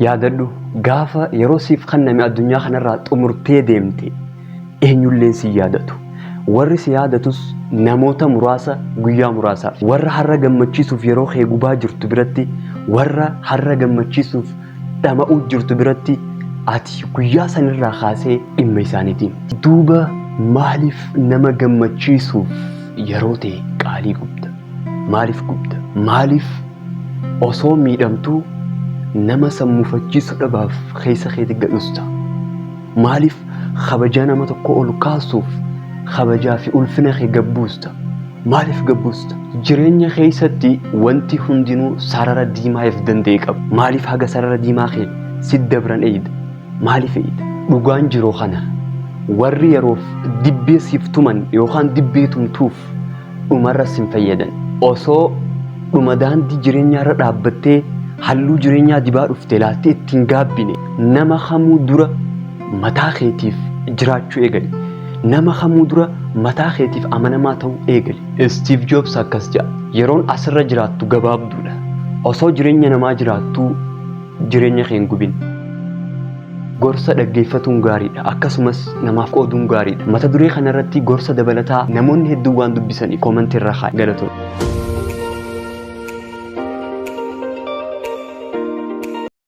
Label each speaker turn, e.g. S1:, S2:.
S1: yaadadhu gaafa yeroo siif kanname addunyaa kanarraa xumurtee deemte eenyulleen si yaadatu. Warri si yaadatus namoota muraasa guyyaa muraasaaf. Warra har'a gammachiisuuf yeroo kee gubaa jirtu biratti, warra har'a gammachiisuuf dhama'uu jirtu biratti ati guyyaa sanirraa kaasee dhimma isaaniitiin. Duuba maaliif nama gammachiisuuf yeroo ta'e qaalii gubda? Maaliif gubda? Maaliif osoo miidhamtuu nama sammuufachiisu dhabaaf keessa keetti gadhusta? Maaliif kabajaa nama tokko ol kaasuuf kabajaa fi ulfina kee gabbuusta? Maaliif gabbuusta? Jireenya keessatti wanti hundinuu sarara diimaa if danda'e qaba. Maaliif haga sarara diimaa kee si dabran eeyida? Maaliif eeyida? Dhugaan jiroo kana warri yeroof dibbee siif tuman yookaan dibbee tumtuuf dhumarra sin fayyadan. Osoo dhuma daandii jireenyaarra dhaabbattee halluu jireenyaa dibaa dhuftee laattee ittiin gaabbine nama kamuu dura mataa keetiif jiraachuu eegali. Nama kamuu dura mataa keetiif amanamaa ta'uu eegali. Steve Jobs akkas jedha, yeroon asirra jiraattu gabaabduudha. Osoo jireenya namaa jiraattuu jireenya kee hin gubin. Gorsa dhaggeeffatuun gaariidha, akkasumas namaaf qooduun gaariidha. Mata duree kanarratti gorsa dabalataa namoonni hedduun waan dubbisaniif koomentii irra haa galatoomna.